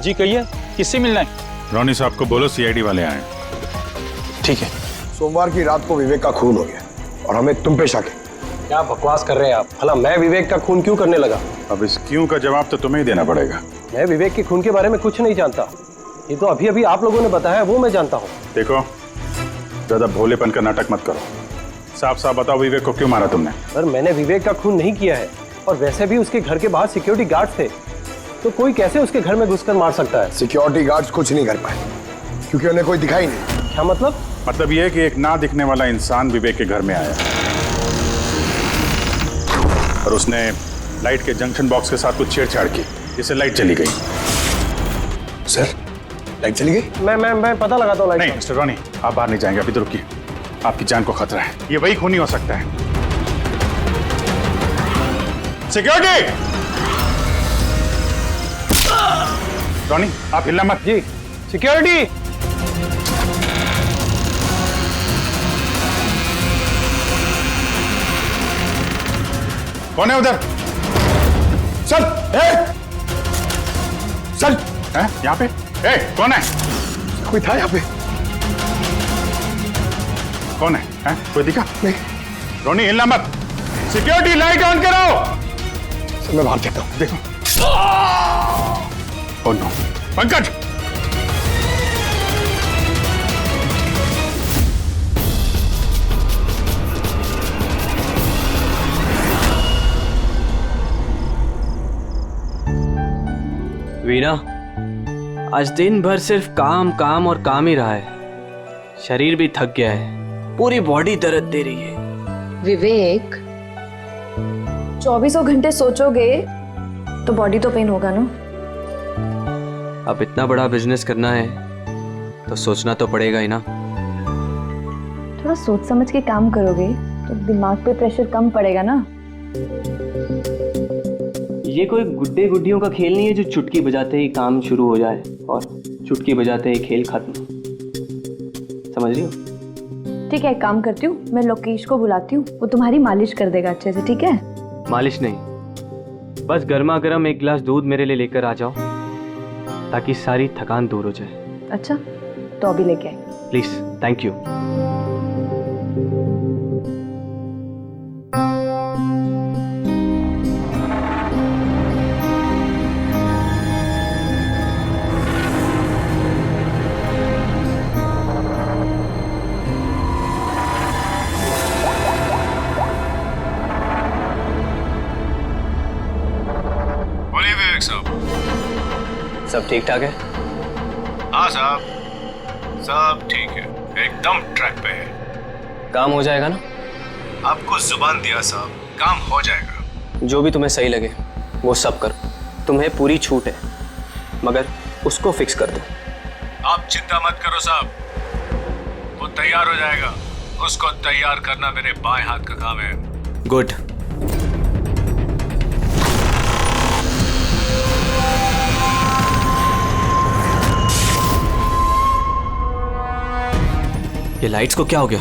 जी कहिए, किससे मिलना है? रोनी साहब को बोलो सीआईडी वाले आए। ठीक है। सोमवार की रात को विवेक का खून हो गया और हमें तुम पे शक है। क्या बकवास कर रहे हैं आप? भला मैं विवेक का खून क्यों करने लगा? अब इस क्यों का जवाब तो तुम्हें ही देना पड़ेगा। मैं विवेक के खून के बारे में कुछ नहीं जानता। ये तो अभी अभी आप लोगों ने बताया, वो मैं जानता हूँ। देखो, ज्यादा भोलेपन का नाटक मत करो। साफ साफ बताओ, विवेक को क्यों मारा तुमने? सर, मैंने विवेक का खून नहीं किया है, और वैसे भी उसके घर के बाहर सिक्योरिटी गार्ड थे, तो कोई कैसे उसके घर में घुसकर मार सकता है? सिक्योरिटी गार्ड्स कुछ नहीं कर पाए क्योंकि उन्हें कोई दिखाई नहीं। क्या मतलब? मतलब ये है कि एक ना दिखने वाला इंसान विवेक के घर में आया और उसने लाइट के जंक्शन बॉक्स के साथ कुछ छेड़छाड़ की, जिससे लाइट चली गई। सर, लाइट चली गई? मैं पता लगाता हूँ। नहीं मिस्टर रॉनी, आप बाहर नहीं जाएंगे, अभी तो रुकिए। आपकी जान को खतरा है, ये वही खूनी हो सकता है। सिक्योरिटी! रॉनी, आप हिलना मत। जी, सिक्योरिटी! कौन है उधर? चल, चल। हैं? यहाँ पे? कौन है? कोई था यहाँ पे? कौन है? हैं? कोई दिखा? नहीं। रोनी, हिलना मत। सिक्योरिटी, लाइट ऑन करो। सर, मैं बाहर जाता हूँ। देखो। Oh no, Pankaj! वीना, आज दिन भर सिर्फ काम काम और काम ही रहा है। शरीर भी थक गया है, पूरी बॉडी दर्द दे रही है। विवेक, 24 घंटे सोचोगे तो बॉडी तो पेन होगा ना। अब इतना बड़ा बिजनेस करना है तो सोचना तो पड़ेगा ही ना। थोड़ा सोच समझ के काम करोगे तो दिमाग पे प्रेशर कम पड़ेगा ना। ये कोई गुड्डे गुड्डियों का खेल नहीं है जो चुटकी बजाते ही काम शुरू हो जाए और चुटकी बजाते ही खेल खत्म। समझ रही हो? ठीक है, एक काम करती हूँ, मैं लोकेश को बुलाती हूँ, वो तुम्हारी मालिश कर देगा अच्छे से। ठीक है? मालिश नहीं, बस गर्मा गर्म एक गिलास दूध मेरे लिए लेकर आ जाओ ताकि सारी थकान दूर हो जाए। अच्छा, तो अभी लेके आए। Please, thank you. सब ठीक ठाक है? हाँ साहब, सब ठीक है, एकदम ट्रैक पे है। काम हो जाएगा ना? आपको जुबान दिया साहब, काम हो जाएगा। जो भी तुम्हें सही लगे वो सब करो, तुम्हें पूरी छूट है, मगर उसको फिक्स कर दो। आप चिंता मत करो साहब, वो तैयार हो जाएगा। उसको तैयार करना मेरे बाएं हाथ का काम है। गुड। ये लाइट्स को क्या हो गया?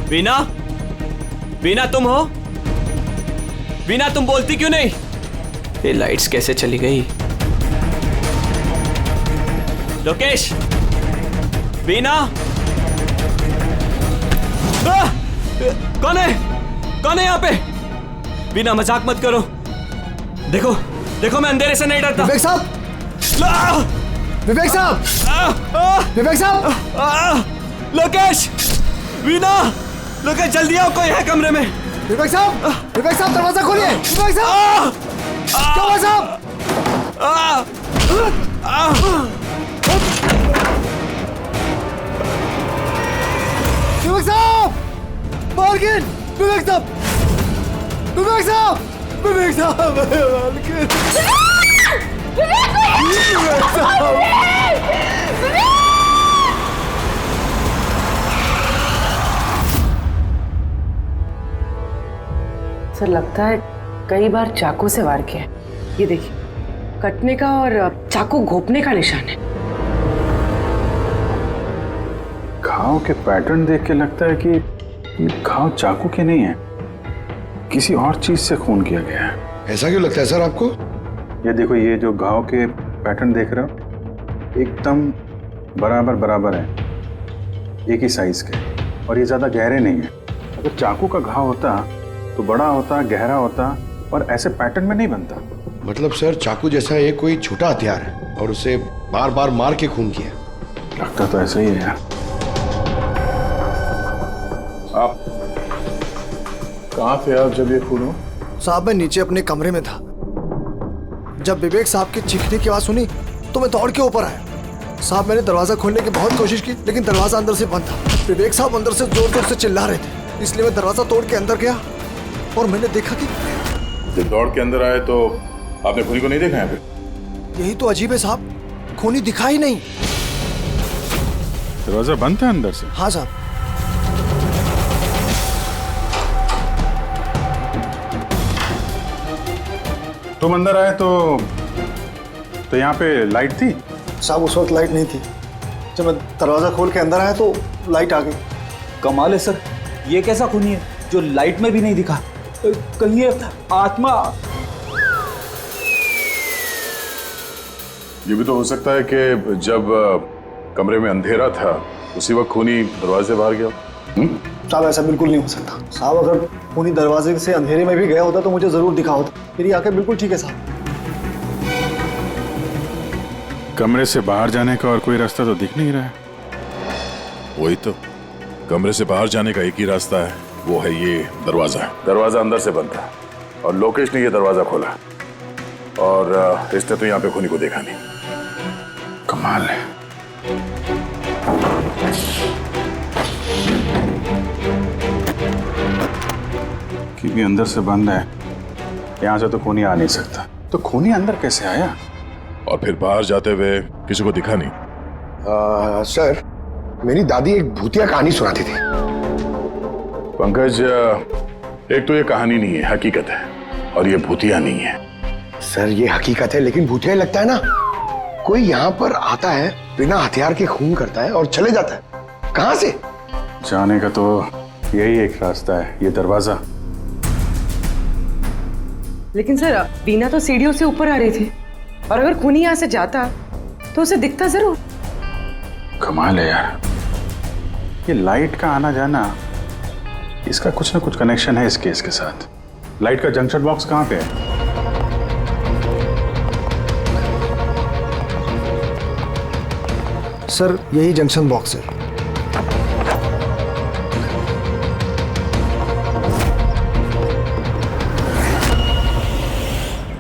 वीना, वीना तुम हो? वीना, तुम बोलती क्यों नहीं? ये लाइट्स कैसे चली गई? लोकेश, वीना, कौन है? कौन है यहाँ पे? वीना, मजाक मत करो। देखो देखो, मैं अंधेरे से नहीं डरता। विवेक साहब! विवेक साहब! विवेक साहब! लोकेश! वीना! लोकेश, जल्दी आओ, कोई है कमरे में। विवेक साहब! विवेक साहब, दरवाजा खोलिए! विवेक साहब! क्या हुआ साहब? विवेक साहब! मालकिन! विवेक साहब! विवेक साहब! विवेक साहब! मालकिन! विवेक साहब! सर, लगता है कई बार चाकू से वार किया है। ये देखिए, कटने का और चाकू घोंपने का निशान है। घाव के पैटर्न देख के लगता है कि ये घाव चाकू के नहीं है, किसी और चीज से खून किया गया है। ऐसा क्यों लगता है सर आपको? ये देखो, ये जो घाव के पैटर्न देख रहे हो एकदम बराबर बराबर है, एक ही साइज के, और ये ज़्यादा गहरे नहीं है। अगर चाकू का घाव होता तो बड़ा होता, गहरा होता, और ऐसे पैटर्न में नहीं बनता। मतलब सर चाकू जैसा ये कोई छोटा हथियार है और उसे बार बार मार के खून किया। लगता तो ऐसा ही है यार। आप कहाँ थे आप जब ये खून हुआ? साहब मैं नीचे अपने कमरे में था। जब विवेक साहब की चीखने की आवाज सुनी तो मैं दौड़ के ऊपर आया। साहब मैंने दरवाजा खोलने की बहुत कोशिश की, लेकिन दरवाजा अंदर से बंद था। विवेक साहब अंदर से जोर जोर से चिल्ला रहे थे, इसलिए मैं दरवाजा तोड़ के अंदर गया और मैंने देखा कि जब दौड़ के अंदर आए तो आपने खूनी को नहीं देखा यहाँ पे? यही तो अजीब है साहब, खूनी दिखा ही नहीं। दरवाजा बंद था अंदर से? हाँ साहब। तुम अंदर आए तो यहाँ पे लाइट थी? साहब उस वक्त लाइट नहीं थी। जब मैं दरवाजा खोल के अंदर आया तो लाइट आ गई। कमाल है सर, ये कैसा खूनी है जो लाइट में भी नहीं दिखा? कहीं ये आत्मा? ये भी तो हो सकता है कि जब कमरे में अंधेरा था उसी वक्त खूनी दरवाजे से बाहर गया। साहब ऐसा बिल्कुल नहीं हो सकता। साहब अगर खूनी दरवाजे से अंधेरे में भी गया होता तो मुझे जरूर दिखा होता। मेरी आंखें बिल्कुल ठीक है साहब। कमरे से बाहर जाने का और कोई रास्ता तो दिख नहीं रहा है। वही तो, कमरे से बाहर जाने का एक ही रास्ता है, वो है ये दरवाजा। दरवाजा अंदर से बंद था और लोकेश ने ये दरवाजा खोला, और इसने तो यहाँ पे खूनी को देखा नहीं। कमाल है। क्योंकि अंदर से बंद है, यहाँ से तो खूनी आ नहीं सकता। तो खूनी अंदर कैसे आया? और फिर बाहर जाते हुए किसी को दिखा नहीं? सर मेरी दादी एक भूतिया कहानी सुनाती थी। पंकज, एक तो ये कहानी नहीं है, हकीकत है, और ये भूतिया नहीं है। सर ये हकीकत है लेकिन भूतिया ही लगता है ना। कोई यहाँ पर आता है, बिना हथियार के खून करता है और चले जाता है। कहाँ से? जाने का तो यही एक रास्ता है, ये दरवाजा। लेकिन सर बीना तो सीढ़ियों से ऊपर आ रही थी, और अगर खूनी यहाँ से जाता तो उसे दिखता जरूर। कमाल है यार, ये लाइट का आना जाना, इसका कुछ ना कुछ कनेक्शन है इस केस के साथ। लाइट का जंक्शन बॉक्स कहाँ पे है? सर यही जंक्शन बॉक्स है।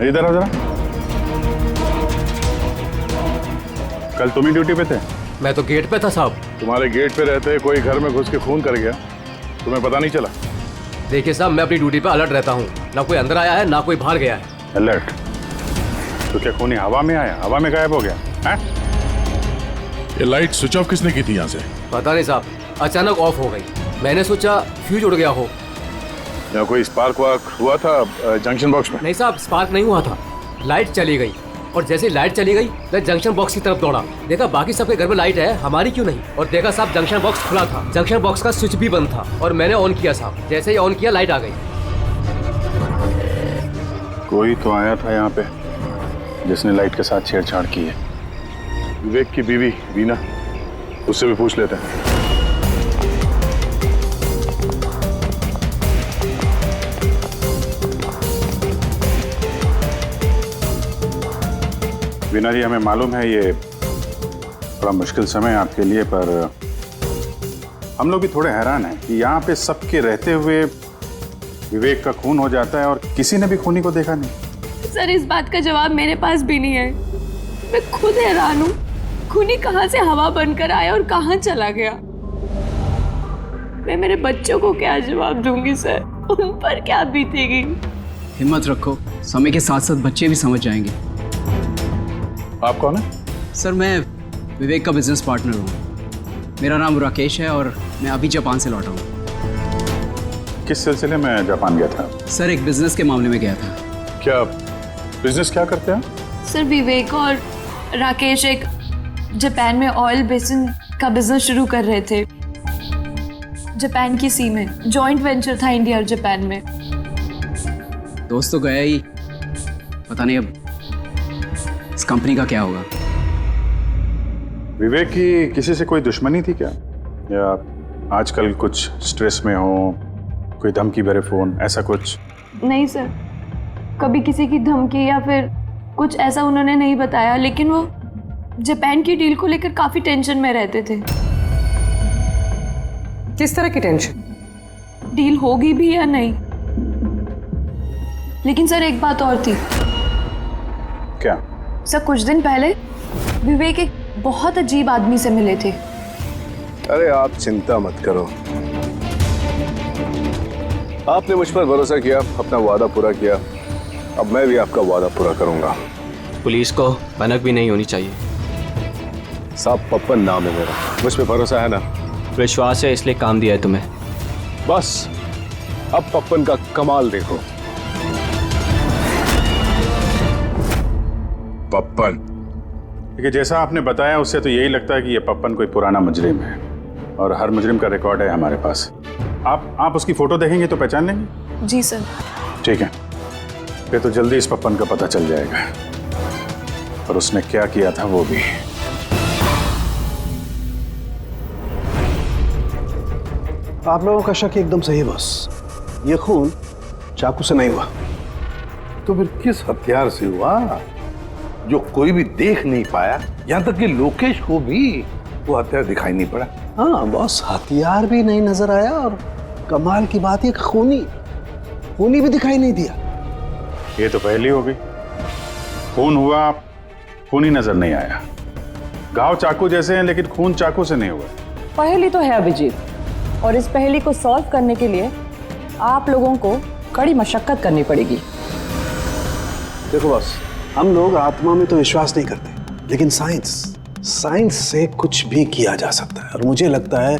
इधर आओ जरा। कल तुम ही ड्यूटी पे थे? मैं तो गेट पे था साहब। तुम्हारे गेट पे रहते कोई घर में घुस के खून कर गया, तुम्हें पता नहीं चला? देखिए साहब, मैं अपनी ड्यूटी पे अलर्ट रहता हूँ, ना कोई अंदर आया है ना कोई बाहर गया है। अलर्ट? तो क्या खूनी हवा में आया, हवा में गायब हो गया है? ये लाइट स्विच ऑफ किसने की थी यहाँ से? पता नहीं साहब, अचानक ऑफ हो गई। मैंने सोचा फ्यूज उड़ गया हो। या कोई स्पार्क वार्क हुआ था जंक्शन बॉक्स में? नहीं साहब, स्पार्क नहीं हुआ था, लाइट चली गई, और जैसे लाइट चली गई मैं जंक्शन बॉक्स की तरफ दौड़ा। देखा बाकी सबके घर में लाइट है, हमारी क्यों नहीं? और देखा साहब जंक्शन बॉक्स खुला था, जंक्शन बॉक्स का स्विच भी बंद था, और मैंने ऑन किया साहब। जैसे ही ऑन किया लाइट आ गई। कोई तो आया था यहाँ पे जिसने लाइट के साथ छेड़छाड़ की है। विवेक की बीवी वीना, उससे भी पूछ लेते हैं। वीना जी, हमें मालूम है ये बड़ा मुश्किल समय है आपके लिए, पर हम लोग भी थोड़े हैरान हैं कि यहाँ पे सबके रहते हुए विवेक का खून हो जाता है और किसी ने भी खूनी को देखा नहीं। सर इस बात का जवाब मेरे पास भी नहीं है। मैं खुद हैरान हूँ, खूनी कहाँ से हवा बनकर आया और कहाँ चला गया। मैं मेरे बच्चों को क्या जवाब दूंगी सर, उन पर क्या बीतेगी। हिम्मत रखो, समय के साथ साथ बच्चे भी समझ जाएंगे। आप कौन है? सर मैं विवेक का बिजनेस पार्टनर हूँ। मेरा नाम राकेश है और मैं अभी जापान से लौटा हूँ। किस सिलसिले में जापान गया था? सर एक बिजनेस के मामले में गया था। क्या बिजनेस क्या करते हैं? सर विवेक और राकेश एक जापान में ऑयल बेसिन का बिजनेस शुरू कर रहे थे, जापान की सी में। जॉइंट वेंचर था इंडिया और जापान में। दोस्त तो गया ही, पता नहीं अब कंपनी का क्या होगा? विवेक की किसी से कोई दुश्मनी थी क्या, या आजकल कुछ स्ट्रेस में हो, कोई धमकी भरे फोन, ऐसा कुछ? नहीं सर, कभी किसी की धमकी या फिर कुछ ऐसा उन्होंने नहीं बताया, लेकिन वो जापान की डील को लेकर काफी टेंशन में रहते थे। किस तरह की टेंशन? डील होगी भी या नहीं। लेकिन सर एक बात और थी। क्या? सर कुछ दिन पहले विवेक एक बहुत अजीब आदमी से मिले थे। अरे आप चिंता मत करो, आपने मुझ पर भरोसा किया, अपना वादा पूरा किया, अब मैं भी आपका वादा पूरा करूंगा। पुलिस को भनक भी नहीं होनी चाहिए। साहब पप्पन नाम है मेरा, मुझ पे भरोसा है ना? विश्वास है इसलिए काम दिया है तुम्हें। बस अब पप्पन का कमाल देखो। पप्पन? देखिए, जैसा आपने बताया उससे तो यही लगता है कि ये पप्पन कोई पुराना मुजरिम है, और हर मुजरिम का रिकॉर्ड है हमारे पास। आप उसकी फोटो देखेंगे तो पहचान लेंगे? जी सर। ठीक है, फिर तो जल्दी इस पप्पन का पता चल जाएगा, और उसने क्या किया था वो भी। आप लोगों का शक एकदम सही है बॉस, ये खून चाकू से नहीं हुआ। तो फिर किस हथियार से हुआ जो कोई भी देख नहीं पाया, यहाँ तक कि लोकेश को भी वो हथियार दिखाई नहीं पड़ा? हाँ बॉस, हथियार भी नहीं नजर आया, और कमाल की बात है खूनी भी दिखाई नहीं दिया। ये तो पहली हो गई, खून हुआ, खून ही नजर नहीं आया। घाव चाकू जैसे हैं लेकिन खून चाकू से नहीं हुआ। पहेली तो है अभिजीत, और इस पहेली को सॉल्व करने के लिए आप लोगों को कड़ी मशक्कत करनी पड़ेगी। देखो बॉस, हम लोग आत्मा में तो विश्वास नहीं करते, लेकिन साइंस से कुछ भी किया जा सकता है, और मुझे लगता है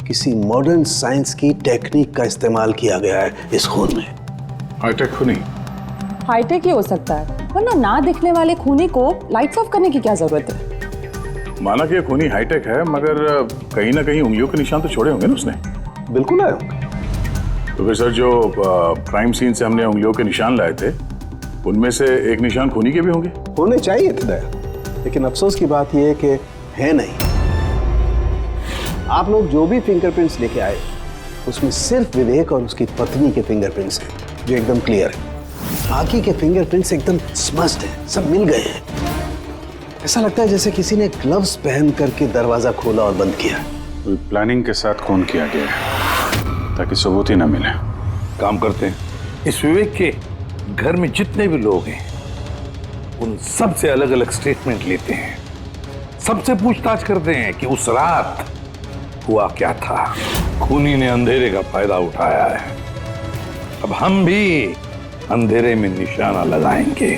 किसी मॉडर्न साइंस की टेक्निक का इस्तेमाल किया गया है इस खून में। हाईटेक खूनी? हाईटेक ही हो सकता है, वरना ना दिखने वाले खूनी को लाइट्स ऑफ करने की क्या जरूरत है? माना कि ये खूनी हाईटेक है, मगर कहीं ना कहीं उंगलियों के निशान तो छोड़े होंगे ना उसने? बिल्कुल आए होंगे। तो फिर सर, जो क्राइम सीन से हमने उंगलियों के निशान लाए थे, उनमें से एक निशान खूनी के भी होंगे? होने चाहिए थे दया, लेकिन अफसोस की बात यह है कि है नहीं। आप लोग जो भी फिंगरप्रिंट्स लेके आए, उसमें सिर्फ विवेक और उसकी पत्नी के फिंगरप्रिंट्स हैं जो एकदम क्लियर है। बाकी के फिंगरप्रिंट्स एकदम स्मस्ट हैं, सब मिल गए हैं। ऐसा लगता है जैसे किसी ने ग्लव्स पहन करके दरवाजा खोला और बंद किया। कोई प्लानिंग के साथ खून किया गया है ताकि सबूत ही ना मिले। काम करते हैं, इस विवेक के घर में जितने भी लोग हैं उन सब से अलग अलग स्टेटमेंट लेते हैं, सबसे पूछताछ करते हैं कि उस रात हुआ क्या था। खूनी ने अंधेरे का फायदा उठाया है, अब हम भी अंधेरे में निशाना लगाएंगे।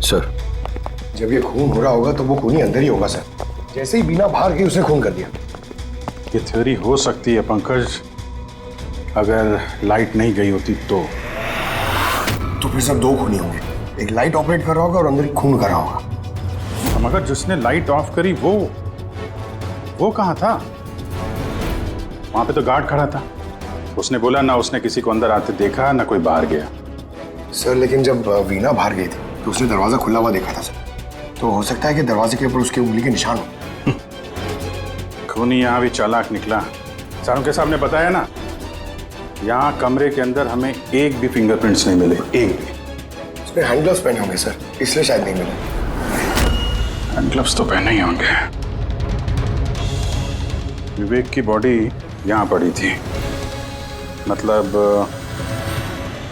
सर, जब ये खून हो रहा होगा तो वो खूनी अंदर ही होगा सर। जैसे ही बीना बाहर गई उसने खून कर दिया। ये थ्योरी हो सकती है पंकज, अगर लाइट नहीं गई होती तो फिर सब दो खूनी होंगे, एक लाइट ऑपरेट कर रहा होगा और अंदर खून कर रहा होगा। मगर जिसने लाइट ऑफ करी वो कहाँ था? वहां पे तो गार्ड खड़ा था, उसने बोला ना उसने किसी को अंदर आते देखा ना कोई बाहर गया। सर लेकिन जब वीना बाहर गई थी तो उसने दरवाजा खुला हुआ देखा था सर, तो हो सकता है कि दरवाजे के ऊपर उसकी उंगली के निशान हो। खूनी यहाँ भी चालाक निकला। सारों के सामने बताया ना, यहाँ कमरे के अंदर हमें एक भी फिंगरप्रिंट्स नहीं मिले, एक भी। उसने हैंड ग्लव्स पहने होंगे सर, इसलिए शायद नहीं मिले। हैंड ग्लव्स तो पहने ही होंगे। विवेक की बॉडी यहाँ पड़ी थी, मतलब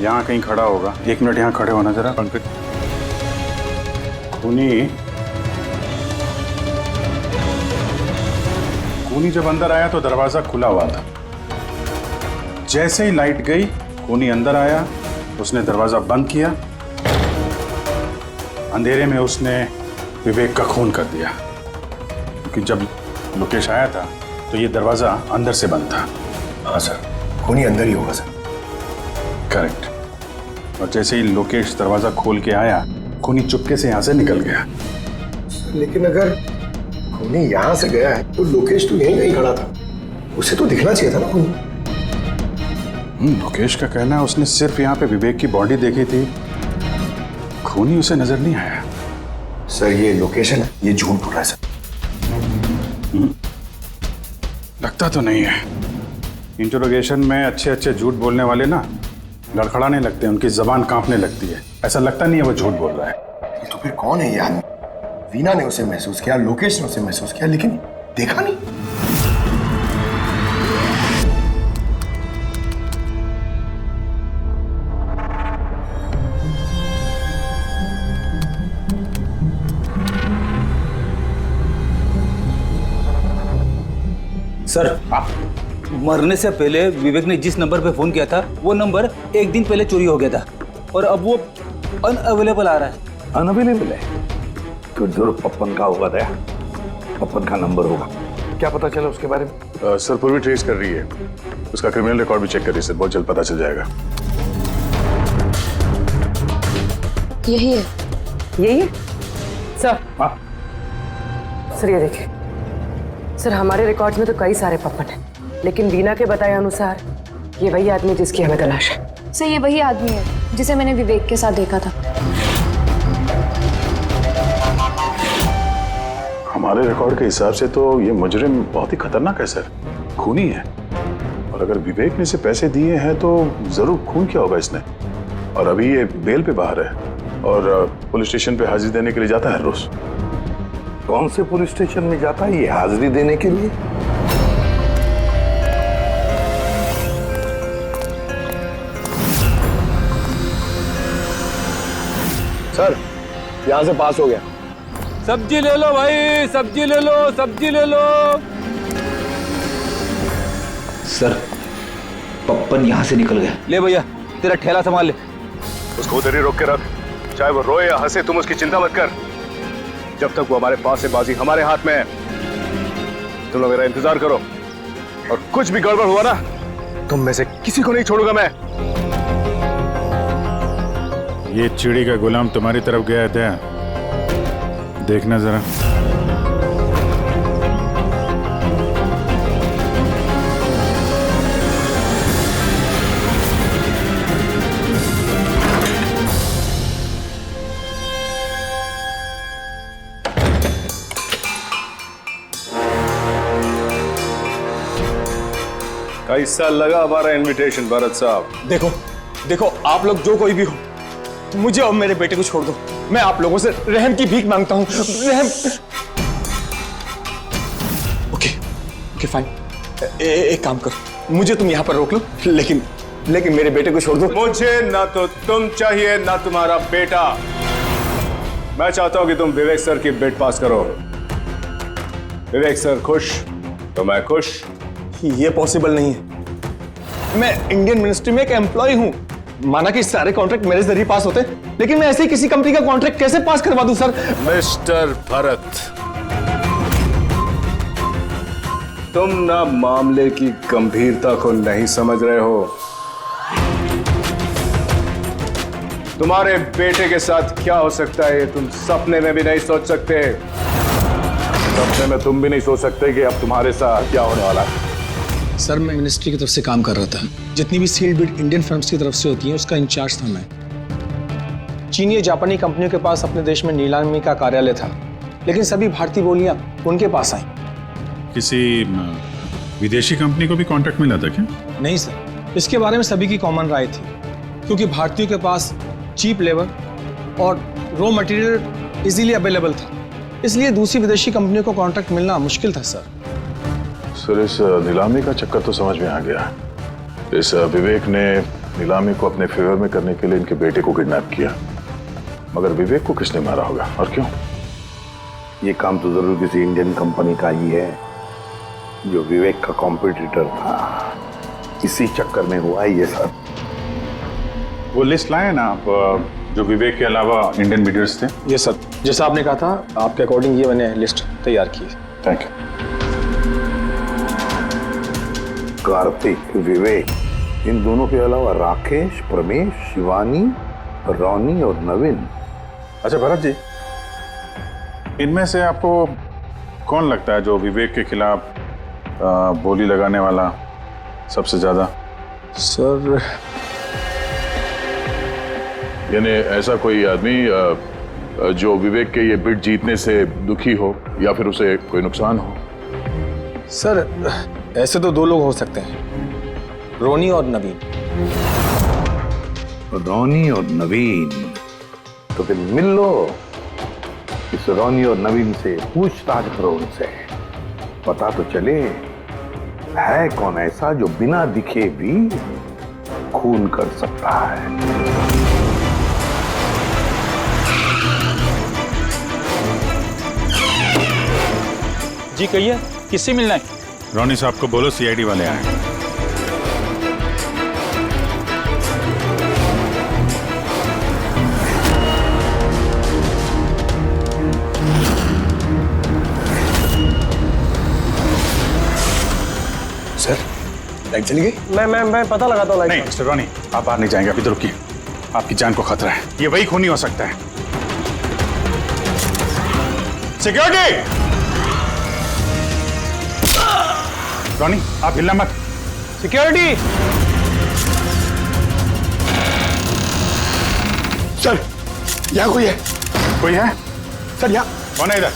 यहाँ कहीं खड़ा होगा। 1 मिनट यहाँ खड़े होना जरा पंकज। खूनी जब अंदर आया तो दरवाजा खुला हुआ था। जैसे ही लाइट गई खूनी अंदर आया, उसने दरवाजा बंद किया, अंधेरे में उसने विवेक का खून कर दिया। क्योंकि जब लोकेश आया था तो ये दरवाजा अंदर से बंद था। हाँ सर, खूनी अंदर ही होगा सर। करेक्ट। और जैसे ही लोकेश दरवाजा खोल के आया, खूनी चुपके से यहाँ से निकल गया। लेकिन अगर खूनी यहाँ से गया है तो लोकेश तो यहीं कहीं खड़ा था, उसे तो दिखना चाहिए था ना खूनी। लोकेश का कहना है उसने सिर्फ यहाँ पे विवेक की बॉडी देखी थी, खूनी उसे नजर नहीं आया। सर ये लोकेशन है, ये झूठ बोल रहा है सर। लगता तो नहीं है। इंटरोगेशन में अच्छे अच्छे झूठ बोलने वाले ना लड़खड़ाने लगते हैं, उनकी जबान कांपने लगती है। ऐसा लगता नहीं है वो झूठ बोल रहा है। तो फिर कौन है ये आदमी? वीना ने उसे महसूस किया, लोकेश ने उसे महसूस किया, लेकिन देखा नहीं। सर, मरने से पहले विवेक ने जिस नंबर पे फोन किया था वो नंबर एक दिन पहले चोरी हो गया था और अब वो अनअवेलेबल आ रहा है। अनअवेलेबल है? तो जरूर पप्पन का होगा दया, पप्पन का नंबर होगा। क्या पता चला उसके बारे में? सर पूर्वी ट्रेस कर रही है, उसका क्रिमिनल रिकॉर्ड भी चेक कर रही है सर, बहुत जल्द पता चल जाएगा। यही है, यही है सर। सर ये देखिए सर, हमारे रिकॉर्ड्स में तो कई सारे पप्पन हैं, लेकिन वीना के बताए अनुसार ये वही आदमी जिसकी हमें तलाश है। सर ये वही आदमी है जिसे मैंने विवेक के साथ देखा था। हमारे रिकॉर्ड के हिसाब से तो ये मुजरिम बहुत ही खतरनाक है सर, खूनी है। और अगर विवेक ने इसे पैसे दिए हैं तो जरूर खून किया होगा इसने। और अभी ये बेल पे बाहर है और पुलिस स्टेशन पे हाजिरी देने के लिए जाता है रोज। कौन से पुलिस स्टेशन में जाता है ये हाजिरी देने के लिए? सर यहां से पास हो गया। सब्जी ले लो भाई, सब्जी ले लो, सब्जी ले लो। सर पप्पन यहां से निकल गया। ले भैया तेरा ठेला संभाल ले। उसको उधर ही रोक के रख, चाहे वो रोए या हंसे तुम उसकी चिंता मत कर। जब तक वो हमारे पास है बाजी हमारे हाथ में है। तुम लोग मेरा इंतजार करो और कुछ भी गड़बड़ हुआ ना तुम में से किसी को नहीं छोड़ूंगा मैं। ये चिड़ी का गुलाम तुम्हारी तरफ गया था, देखना जरा। कैसा लगा हमारा इनविटेशन भरत साहब? देखो देखो, आप लोग जो कोई भी हो, मुझे और मेरे बेटे को छोड़ दो। मैं आप लोगों से रहम की भीख मांगता हूँ, रहम। ओके ओके फाइन, एक काम करो, मुझे तुम यहाँ पर रोक लो, लेकिन मेरे बेटे को छोड़ दो। मुझे ना तो तुम चाहिए ना तुम्हारा बेटा। मैं चाहता हूं कि तुम विवेक सर की बिड पास करो। विवेक सर खुश तो मैं खुश। ये पॉसिबल नहीं है। मैं इंडियन मिनिस्ट्री में एक एम्प्लॉय हूँ। माना कि सारे कॉन्ट्रैक्ट मेरे जरिए पास होते, लेकिन मैं ऐसे ही किसी कंपनी का कॉन्ट्रैक्ट कैसे पास करवा दूं सर? मिस्टर भरत, तुम ना मामले की गंभीरता को नहीं समझ रहे हो। तुम्हारे बेटे के साथ क्या हो सकता है तुम सपने में भी नहीं सोच सकते। सपने में तुम भी नहीं सोच सकते कि अब तुम्हारे साथ क्या होने वाला है। सर मैं मिनिस्ट्री की तरफ से काम कर रहा था। जितनी भी सील्ड बिड इंडियन फर्म्स की तरफ से होती हैं उसका इंचार्ज था मैं। चीनी या जापानी कंपनियों के पास अपने देश में नीलामी का कार्यालय था, लेकिन सभी भारतीय बोलियां उनके पास आई। किसी विदेशी कंपनी को भी कॉन्ट्रैक्ट मिला था क्या? नहीं सर, इसके बारे में सभी की कॉमन राय थी, क्योंकि भारतीयों के पास चीप लेबर और रॉ मटेरियल इजीली अवेलेबल था, इसलिए दूसरी विदेशी कंपनियों को कॉन्ट्रैक्ट मिलना मुश्किल था सर। सर इस नीलामी का चक्कर तो समझ में आ गया। इस विवेक ने नीलामी को अपने फेवर में करने के लिए इनके बेटे को किडनैप किया, मगर विवेक को किसने मारा होगा और क्यों? ये काम तो जरूर किसी इंडियन कंपनी का ही है जो विवेक का कॉम्पिटिटर था। इसी चक्कर में हुआ है ये सब। वो लिस्ट लाए ना आप, जो विवेक के अलावा इंडियन मीडियर्स थे? ये सर, जैसा आपने कहा था आपके अकॉर्डिंग ये मैंने लिस्ट तैयार की। Thank you. कार्तिक, विवेक, इन दोनों के अलावा राकेश, प्रमेश, शिवानी, रोनी और नवीन। अच्छा भरत जी, इनमें से आपको कौन लगता है जो विवेक के खिलाफ बोली लगाने वाला सबसे ज्यादा? सर यानी ऐसा कोई आदमी जो विवेक के ये बिड जीतने से दुखी हो या फिर उसे कोई नुकसान हो? सर ऐसे तो दो लोग हो सकते हैं, रोनी और नवीन। रोनी और नवीन, तो फिर मिल लो, इस रोनी और नवीन से पूछताछ करो, उनसे पता तो चले है कौन ऐसा जो बिना दिखे भी खून कर सकता है। जी कहिए, किससे मिलना है? रोनी साहब को बोलो सीआईडी वाले आए। सर लाइट चली गई? मैं पता लगाता हूँ लाइट। नहीं मिस्टर रोनी, आप बाहर नहीं जाएंगे, अभी तो रुकिए, आपकी जान को खतरा है, ये वही खूनी हो सकता है। सिक्योरिटी! रोनी आप हिलना मत। सिक्योरिटी! सर यहाँ कोई है? कोई है? सर यहाँ कौन है इधर?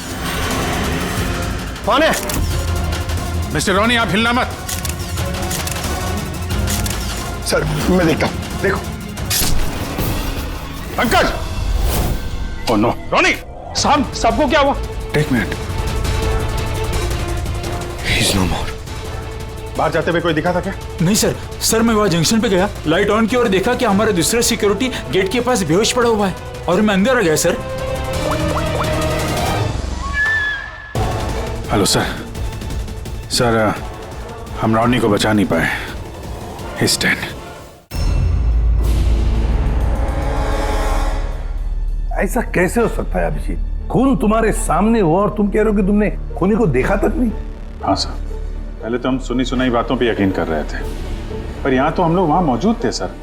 कौन है? मिस्टर रोनी आप हिलना मत। सर मैं देखता हूँ। देखो पंकज। ओह नो रोनी। साहब सबको क्या हुआ? एक मिनट, He's no more. बाहर जाते हुए कोई दिखा था क्या? नहीं सर, सर मैं वहाँ जंक्शन पे गया, लाइट ऑन की और देखा कि हमारा दूसरा सिक्योरिटी गेट के पास बेहोश पड़ा हुआ है और मैं अंदर आ गया सर। Hello sir. सर हम रोनी को बचा नहीं पाए। He's dead. ऐसा कैसे हो सकता है अभिजीत? खून तुम्हारे सामने हुआ और तुम कह रहे हो कि तुमने खूनी को देखा तक नहीं? हाँ सर, पहले तो हम सुनी सुनाई बातों पे यकीन कर रहे थे, पर यहाँ तो हम लोग वहां मौजूद थे सर,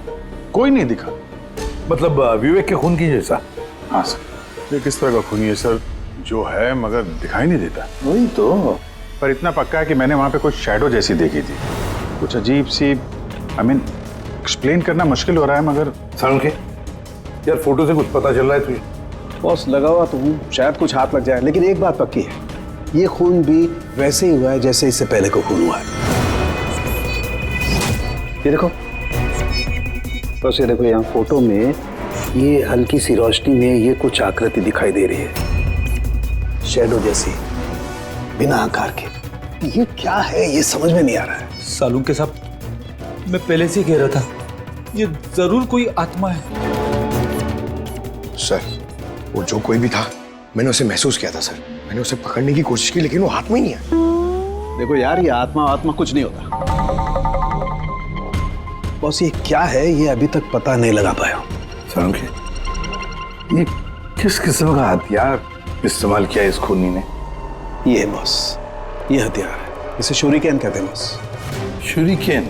कोई नहीं दिखा। मतलब विवेक के खून की जैसा? हाँ सर। ये किस तरह का खूनी है सर, जो है मगर दिखाई नहीं देता? वही तो। पर इतना पक्का है कि मैंने वहां पे कुछ शैडो जैसी देखी थी, कुछ अजीब सी, एक्सप्लेन करना मुश्किल हो रहा है मगर। सारुण के यार फोटो से कुछ पता चल रहा है तुझे? बॉस लगा हुआ तो हूँ, शायद कुछ हाथ लग जाए, लेकिन एक बात पक्की है, ये खून भी वैसे ही हुआ है जैसे इससे पहले को खून हुआ है। ये देखो बस, ये देखो यहाँ फोटो में ये हल्की सी रोशनी में ये कुछ आकृति दिखाई दे रही है, शैडो जैसी, बिना आकार के। ये क्या है ये समझ में नहीं आ रहा है। सालून के साहब, मैं पहले से ही कह रहा था, ये जरूर कोई आत्मा है। सर वो जो कोई भी था, मैंने उसे महसूस किया था सर, मैंने उसे पकड़ने की कोशिश की लेकिन वो हाथ में ही नहीं आया। देखो यार, ये आत्मा कुछ नहीं होता। बॉस ये क्या है ये अभी तक पता नहीं लगा पाया। सारुण के, ये किस किस्म का हथियार इस्तेमाल किया इस खूनी ने? ये है बॉस, ये हथियार है, इसे शूरिकेन कहते हैं बॉस। शूरिकेन?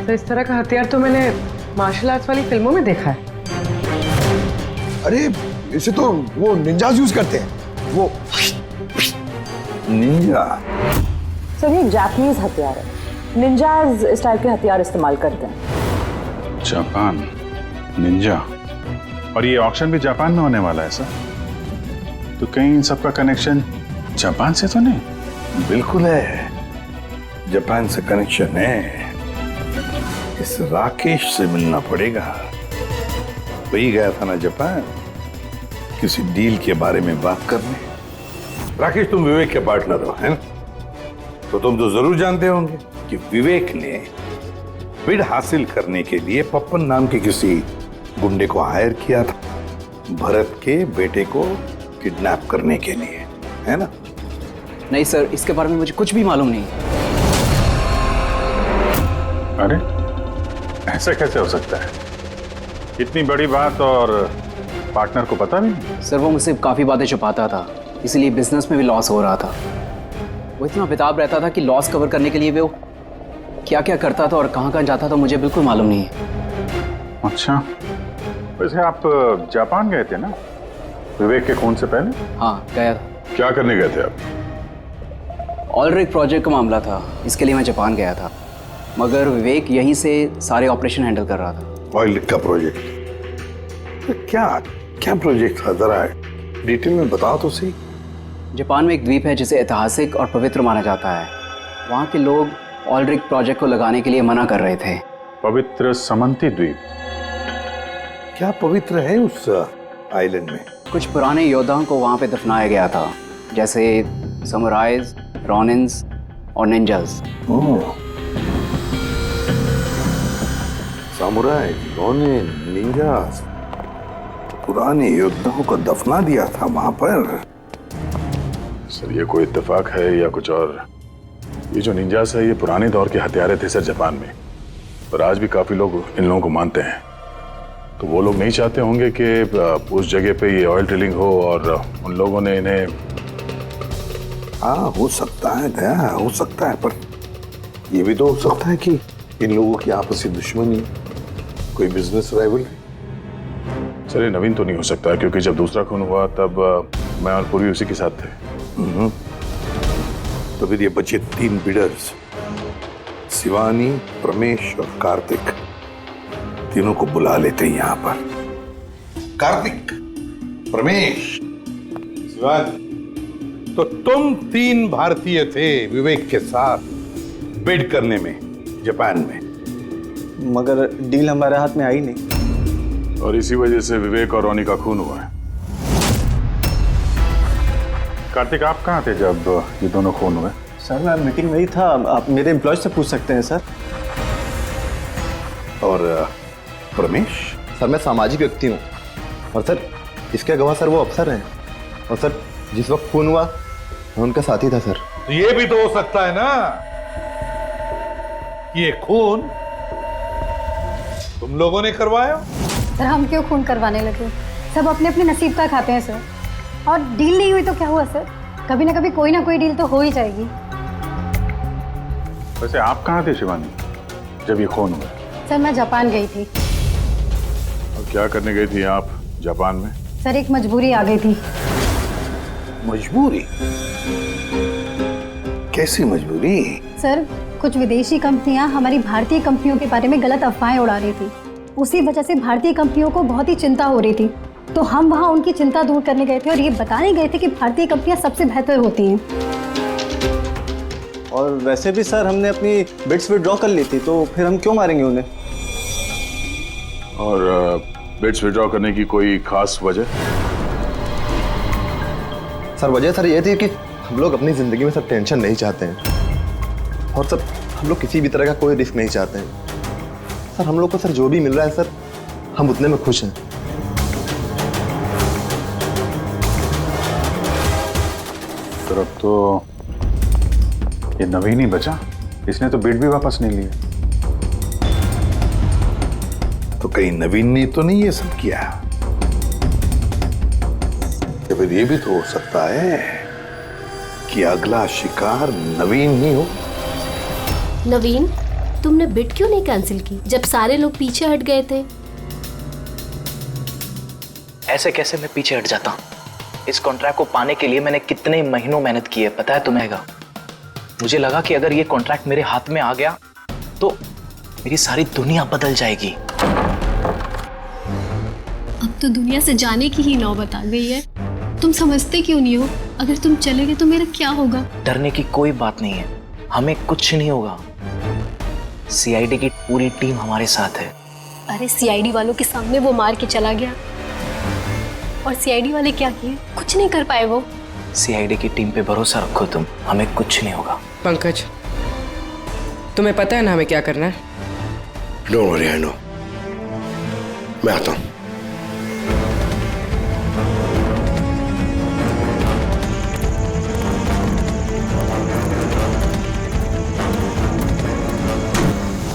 तो इस तरह का हथियार तो मैंने मार्शल आर्ट्स वाली फिल्मों में देखा है। अरे इसे तो वो निंजाज यूज करते हैं, वो निंजा। सर ये जापानीज हथियार है, निंजाज इस टाइप के हथियार इस्तेमाल करते हैं। जापान निंजा, और ये ऑक्शन भी जापान में होने वाला है सर, तो कहीं इन सबका कनेक्शन जापान से तो नहीं? बिल्कुल है, जापान से कनेक्शन है। इस राकेश से मिलना पड़ेगा, वही गया था ना जापान किसी डील के बारे में बात करने। राकेश तुम विवेक के पार्टनर हो, है ना? तो तुम तो जरूर जानते होंगे कि विवेक ने बिड हासिल करने के लिए पप्पन नाम के किसी गुंडे को हायर किया था, भरत के बेटे को किडनैप करने के लिए, है ना? नहीं सर, इसके बारे में मुझे कुछ भी मालूम नहीं। अरे ऐसा कैसे हो सकता है? इतनी बड़ी बात और पार्टनर को पता भी नहीं? सर वो मुझसे काफ़ी बातें छुपाता था, इसलिए बिजनेस में भी लॉस हो रहा था। वो इतना बेताब रहता था कि लॉस कवर करने के लिए वो क्या क्या करता था और कहाँ कहाँ जाता था मुझे बिल्कुल मालूम नहीं है। अच्छा, वैसे आप जापान गए थे ना विवेक के खून से पहले? हाँ गया था। क्या करने गए थे आप? ऑलरेडी प्रोजेक्ट का मामला था, इसके लिए मैं जापान गया था। मगर विवेक यहीं से सारे ऑपरेशन हैंडल कर रहा था। ऑयल का प्रोजेक्ट? तो क्या क्या प्रोजेक्ट था, जरा डिटेल में बताओ तो सही। जापान में एक द्वीप है जिसे ऐतिहासिक और पवित्र माना जाता है। वहाँ के लोग ऑयल रिग प्रोजेक्ट को लगाने के लिए मना कर रहे थे। पवित्र समंती द्वीप? क्या पवित्र है उस आइलैंड में? कुछ पुराने योद्धाओं को वहाँ पे दफनाया गया था, जैसे समुराइज, रॉनिन्स और निंजास। सामुराई, रोनिन, निंजास, पुराने योद्धाओं को दफना दिया था वहां पर। सर ये कोई इत्तेफाक है या कुछ और? ये जो निंजास है ये पुराने दौर के हथियारे थे सर जापान में, और आज भी काफी लोग इन लोगों को मानते हैं। तो वो लोग नहीं चाहते होंगे कि उस जगह पे ये ऑयल ड्रिलिंग हो और उन लोगों ने इन्हें। हाँ हो सकता है दया, हो सकता है, पर ये भी तो हो सकता है कि इन लोगों की आपसी दुश्मनी, कोई बिजनेस राइवल। सर ये नवीन तो नहीं हो सकता, क्योंकि जब दूसरा खून हुआ तब मैं और पूरी उसी के साथ थे। तो फिर ये बचे 3 बिडर्स, शिवानी, प्रमेश और कार्तिक, तीनों को बुला लेते हैं यहाँ पर। कार्तिक, प्रमेश, शिवानी, तो तुम 3 भारतीय थे विवेक के साथ बिड करने में जापान में, मगर डील हमारे हाथ में आई नहीं, और इसी वजह से विवेक और रोनी का खून हुआ है। कार्तिक आप कहाँ थे जब ये दोनों खून हुए? सर मैं मीटिंग में ही था, आप मेरे एम्प्लॉय से पूछ सकते हैं सर। और प्रमेश? सर मैं सामाजिक व्यक्ति हूँ, और सर इसके गवाह सर वो अफसर हैं, और सर जिस वक्त खून हुआ मैं उनका साथी था सर। तो ये भी तो हो सकता है ना कि ये खून तुम लोगों ने करवाया। सर हम क्यों खून करवाने लगे? सब अपने अपने नसीब का खाते हैं सर, और डील नहीं हुई तो क्या हुआ सर, कभी ना कभी कोई ना कोई डील तो हो ही जाएगी। वैसे आप कहाँ थे शिवानी जब ये खून हुआ? सर मैं जापान गई थी। और क्या करने गई थी आप जापान में? सर एक मजबूरी आ गई थी। मजबूरी? कैसी मजबूरी? सर कुछ विदेशी कंपनियां हमारी भारतीय कंपनियों के बारे में गलत अफवाहें उड़ा रही थी, उसी वजह से भारतीय कंपनियों को बहुत ही चिंता हो रही थी। तो हम वहाँ उनकी चिंता दूर करने गए थे और ये बताने गए थे कि भारतीय कंपनियां सबसे बेहतर होती हैं। और वैसे भी सर हमने अपनी बिड्स विड्रॉ कर ली थी, तो फिर हम क्यों मारेंगे उन्हें? और बिड्स विड्रॉ करने की कोई खास वजह? सर वजह सर ये थी कि हम लोग अपनी जिंदगी में सर टेंशन नहीं चाहते हैं, और सर हम लोग किसी भी तरह का कोई रिस्क नहीं चाहते हैं। सर हम लोग को सर जो भी मिल रहा है सर हम उतने में खुश हैं। सर अब तो ये नवीन ही बचा, इसने तो बिड भी वापस नहीं लिया। तो कहीं नवीन ने तो नहीं ये सब किया? तो फिर ये भी तो हो सकता है कि अगला शिकार नवीन ही हो। नवीन, तुमने बिड क्यों नहीं कैंसिल की जब सारे लोग पीछे हट गए थे? ऐसे कैसे मैं पीछे हट जाता? इस कॉन्ट्रैक्ट को पाने के लिए मैंने कितने महीनों मेहनत की है पता है तुम्हें? मुझे लगा कि अगर ये कॉन्ट्रैक्ट मेरे हाथ में आ गया तो मेरी सारी दुनिया बदल जाएगी। अब तो दुनिया से जाने की ही नौबत आ गई है। तुम समझते क्यों नहीं हो? अगर तुम चले गए तो मेरा क्या होगा? डरने की कोई बात नहीं है, हमें कुछ नहीं होगा। सीआईडी की पूरी टीम हमारे साथ है। अरे सीआईडी वालों के सामने वो मार के चला गया, और सीआईडी वाले क्या किए? कुछ नहीं कर पाए वो। सीआईडी की टीम पे भरोसा रखो तुम, हमें कुछ नहीं होगा। पंकज तुम्हें पता है ना हमें क्या करना है? Don't worry, I know. मैं आता हूं।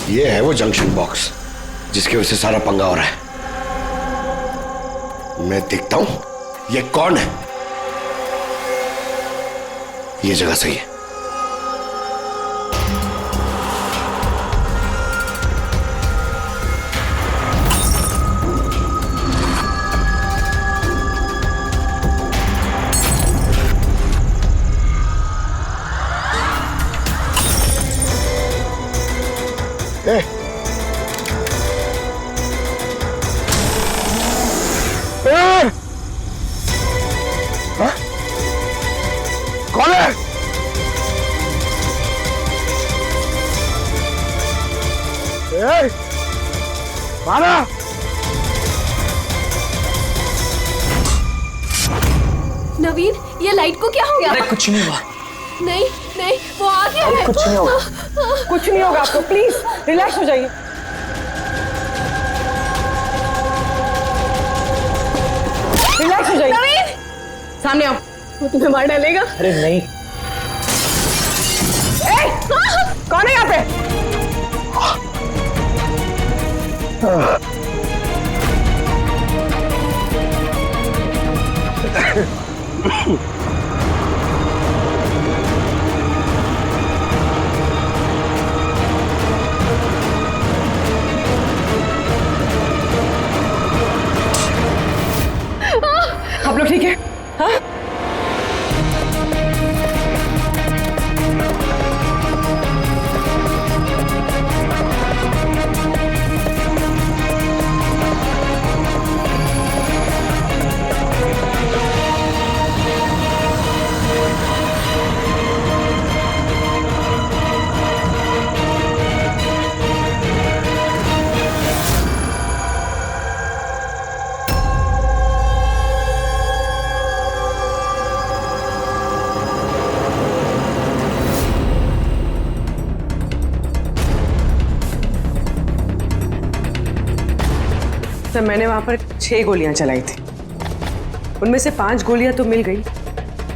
ये है वो जंक्शन बॉक्स जिसकी वजह से सारा पंगा हो रहा है। मैं देखता हूं ये कौन है। ये जगह सही है। कौन है? ए, मारा। नवीन, ये लाइट को क्या हो गया? अरे कुछ नहीं हुआ। नहीं नहीं, वो आ गया है। कुछ नहीं होगा, कुछ नहीं होगा आपको, प्लीज रिलैक्स हो जाइए। रिलैक्स हो जाइए। नवीन, सामने आओ, वो तुम्हें मार डालेगा। अरे नहीं। कौन है यहाँ पे? आप लोग ठीक है? हाँ? सर, मैंने वहां पर 6 गोलियां चलाई थी। उनमें से 5 गोलियां तो मिल गई,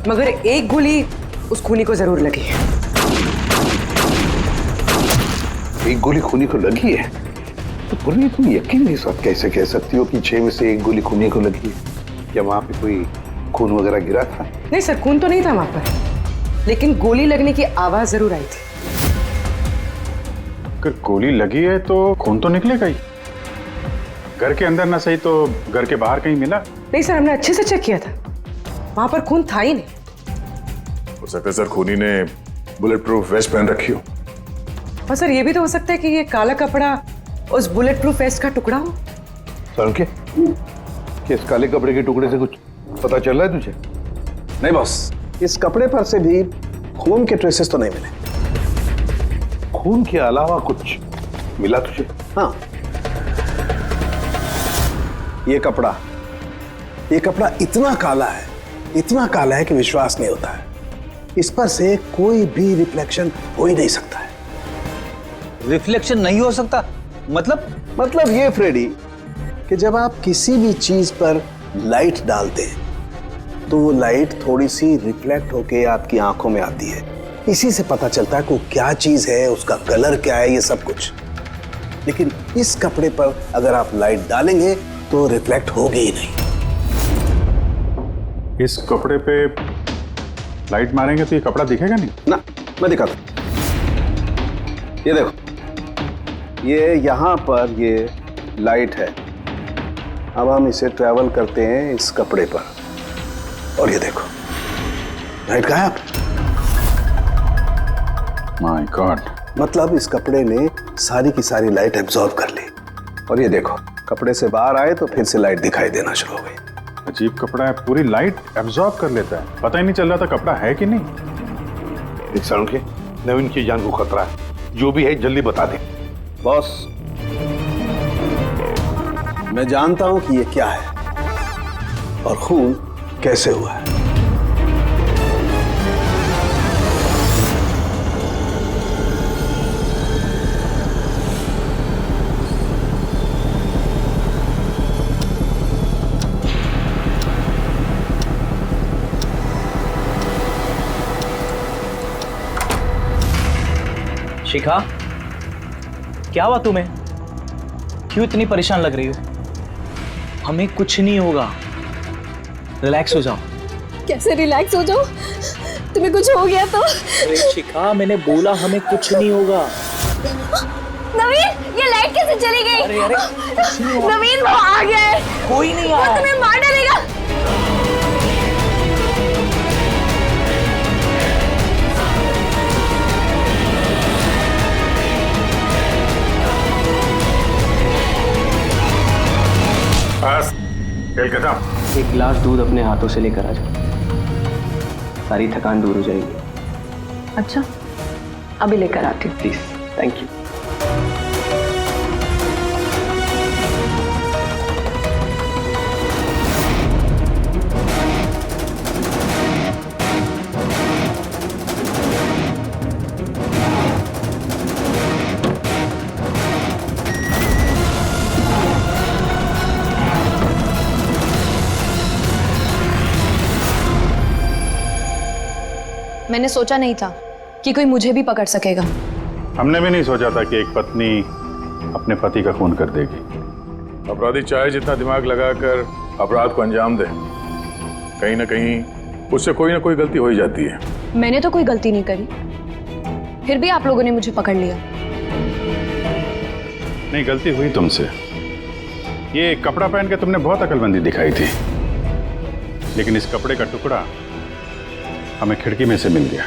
मगर एक गोली उस खूनी को जरूर लगी है। एक गोली खूनी को लगी है? तो पूरी तुम यकीन के साथ कैसे कह सकती हो कि 6 में से एक गोली खूनी को लगी है? क्या वहां पे कोई खून वगैरह गिरा था? नहीं सर, खून तो नहीं था वहां पर, लेकिन गोली लगने की आवाज जरूर आई थी। अगर गोली लगी है तो खून तो निकलेगा ही। घर के अंदर ना सही तो घर के बाहर कहीं मिला? नहीं सर, हमने अच्छे से चेक किया था, वहां पर खून था ही नहीं। हो सकता है सर खूनी ने बुलेट प्रूफ वेस्ट पहन रखी हो। और सर, ये भी तो हो सकता है कि ये काला कपड़ा उस बुलेट प्रूफ वेस्ट का टुकड़ा हो। सर के इस काले कपड़े के टुकड़े से कुछ पता चल रहा है तुझे? नहीं बॉस, इस कपड़े पर से भी खून के ट्रेसेस तो नहीं मिले। खून के अलावा कुछ मिला तुझे? हाँ, ये कपड़ा इतना काला है, इतना काला है कि विश्वास नहीं होता है। इस पर से कोई भी रिफ्लेक्शन हो ही नहीं सकता है। रिफ्लेक्शन नहीं हो सकता? मतलब ये फ्रेडी कि जब आप किसी भी चीज पर लाइट डालते हैं तो वो लाइट थोड़ी सी रिफ्लेक्ट होके आपकी आंखों में आती है। इसी से पता चलता है कि वो क्या चीज है, उसका कलर क्या है, ये सब कुछ। लेकिन इस कपड़े पर अगर आप लाइट डालेंगे तो रिफ्लेक्ट होगी ही नहीं। इस कपड़े पे लाइट मारेंगे तो ये कपड़ा दिखेगा नहीं ना। मैं दिखाता हूं, ये देखो, ये यहां पर ये लाइट है। अब हम इसे ट्रैवल करते हैं इस कपड़े पर, और ये देखो लाइट गायब। माय गॉड, मतलब इस कपड़े ने सारी की सारी लाइट एब्जॉर्ब कर ली। और ये देखो, कपड़े से बाहर आए तो फिर से लाइट दिखाई देना शुरू हो गई। अजीब कपड़ा है, पूरी लाइट एब्जॉर्ब कर लेता है। पता ही नहीं चल रहा था कपड़ा है कि नहीं। एक साल के नवीन की जान को खतरा है, जो भी है जल्दी बता दे। बॉस, मैं जानता हूं कि ये क्या है और खून कैसे हुआ है। शिखा, क्या हुआ तुम्हें? क्यों इतनी परेशान लग रही हो? हमें कुछ नहीं होगा, रिलैक्स हो जाओ। कैसे रिलैक्स हो जाओ? तुम्हें कुछ हो गया तो? अरे शिखा, मैंने बोला हमें कुछ नहीं होगा। नवीन, ये लाइट कैसे चली गई? अरे नवीन, वो आ गया है। कोई नहीं वो आया। तुम्हें मार डालेगा। बस खेल खत्म। एक गिलास दूध अपने हाथों से लेकर आ जाओ, सारी थकान दूर हो जाएगी। अच्छा, अभी लेकर आती हूँ। Please, thank you. मैंने सोचा नहीं था कि कोई मुझे भी पकड़ सकेगा। हमने भी नहीं सोचा था कि एक पत्नी अपने पति का खून कर देगी। अपराधी चाहे जितना दिमाग लगाकर अपराध को अंजाम दे, कहीं ना कहीं उससे कोई ना कोई गलती हो ही जाती है। मैंने तो कोई गलती नहीं करी, फिर भी आप लोगों ने मुझे पकड़ लिया। नहीं, गलती हुई तुमसे। ये कपड़ा पहन के तुमने बहुत अकलमंदी दिखाई थी, लेकिन इस कपड़े का टुकड़ा हमें खिड़की में से मिल गया,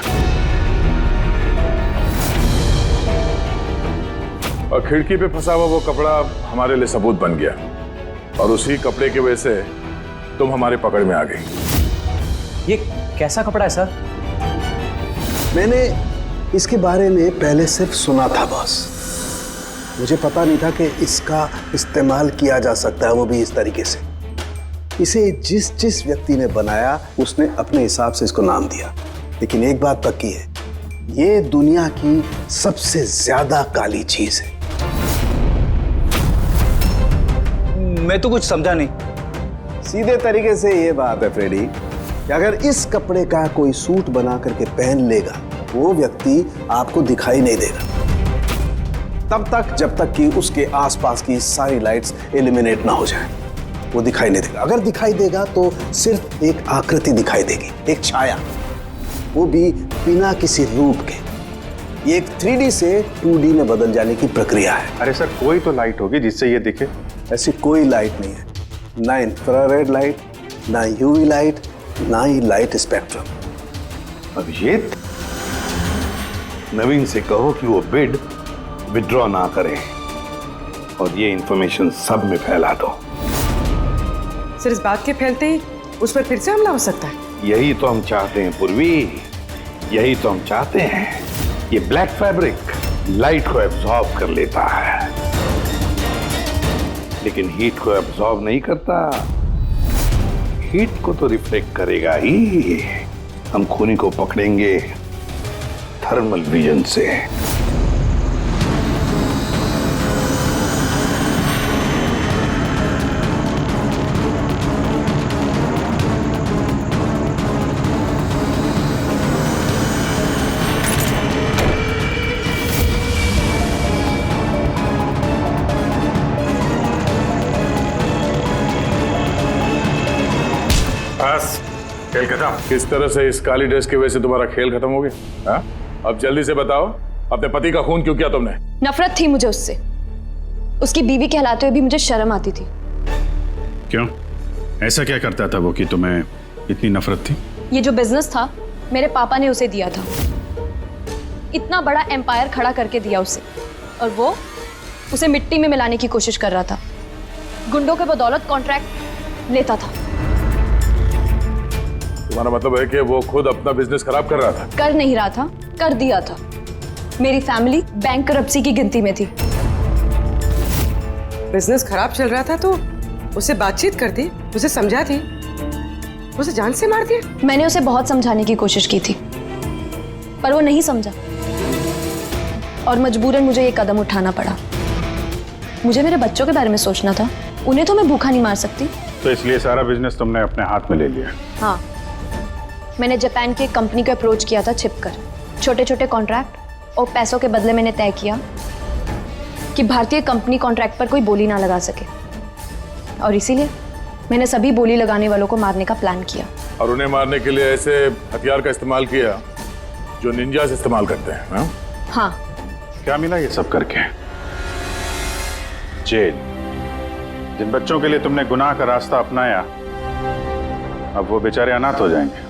और खिड़की पे फंसा हुआ वो कपड़ा हमारे लिए सबूत बन गया, और उसी कपड़े की वजह से तुम हमारी पकड़ में आ गई। ये कैसा कपड़ा है सर? मैंने इसके बारे में पहले सिर्फ सुना था बॉस। मुझे पता नहीं था कि इसका इस्तेमाल किया जा सकता है, वो भी इस तरीके से। इसे जिस व्यक्ति ने बनाया उसने अपने हिसाब से इसको नाम दिया, लेकिन एक बात पक्की है, ये दुनिया की सबसे ज्यादा काली चीज है। मैं तो कुछ समझा नहीं। सीधे तरीके से ये बात है फ्रेडी कि अगर इस कपड़े का कोई सूट बना करके पहन लेगा, वो व्यक्ति आपको दिखाई नहीं देगा तब तक जब तक कि उसके आसपास की सारी लाइट्स एलिमिनेट ना हो जाए। वो दिखाई नहीं देगा। अगर दिखाई देगा तो सिर्फ एक आकृति दिखाई देगी, एक छाया, वो भी बिना किसी रूप के। ये एक 3D से 2D में बदल जाने की प्रक्रिया है। अरे सर, कोई तो लाइट होगी जिससे ये दिखे। ऐसी कोई लाइट नहीं है, ना इंफ्रारेड लाइट, ना यूवी लाइट, ना ही लाइट स्पेक्ट्रम। अब ये नवीन से कहो कि वो बिड विड्रॉ ना करे, और ये इंफॉर्मेशन सब में फैला दो। सर, इस बात के फैलते ही उस पर फिर से हमला हो सकता है। यही तो हम चाहते हैं पूर्वी, यही तो हम चाहते हैं। ये ब्लैक फैब्रिक लाइट को एब्जॉर्ब कर लेता है, लेकिन हीट को एब्जॉर्ब नहीं करता। हीट को तो रिफ्लेक्ट करेगा ही। हम खूनी को पकड़ेंगे थर्मल विजन से। खेल खत्म। किस तरह से इस काली ड्रेस की वजह से तुम्हारा खेल खत्म हो गया? हाँ? अब जल्दी से बताओ, अपने पति का खून क्यों किया तुमने? नफरत थी मुझे उससे। उसकी बीवी कहलाते हुए भी मुझे शर्म आती थी। क्यों? ऐसा क्या करता था वो कि तुम्हें इतनी नफरत थी? ये जो बिजनेस था मेरे पापा ने उसे दिया था। इतना बड़ा एम्पायर खड़ा करके दिया उसे, और वो उसे मिट्टी में मिलाने की कोशिश कर रहा था। गुंडों के बदौलत कॉन्ट्रैक्ट लेता था। तुम्हारा मतलब है कि वो खुद अपना बिजनेस खराब कर रहा था? कर नहीं रहा था, कर दिया था। मेरी फैमिली बैंकरप्सी की गिनती में थी। बिजनेस खराब चल रहा था तो उसे बातचीत करती, उसे समझाती, उसे जान से मार दिया। मैंने उसे बहुत समझाने की कोशिश की थी, पर वो नहीं समझा, और मजबूरन मुझे ये कदम उठाना पड़ा। मुझे मेरे बच्चों के बारे में सोचना था, उन्हें तो मैं भूखा नहीं मार सकती। तो इसलिए सारा बिजनेस तुमने अपने हाथ में ले लिया? हाँ, मैंने जापान की एक कंपनी को अप्रोच किया था छिपकर। छोटे छोटे कॉन्ट्रैक्ट और पैसों के बदले मैंने तय किया कि भारतीय कंपनी कॉन्ट्रैक्ट पर कोई बोली ना लगा सके, और इसीलिए मैंने सभी बोली लगाने वालों को मारने का प्लान किया। और उन्हें मारने के लिए ऐसे हथियार का इस्तेमाल किया जो निंजास इस्तेमाल करते हैं? हाँ? हाँ। क्या मिला ये सब करके? जेल। जिन बच्चों के लिए तुमने गुनाह का रास्ता अपनाया, अब वो बेचारे अनाथ हो जाएंगे।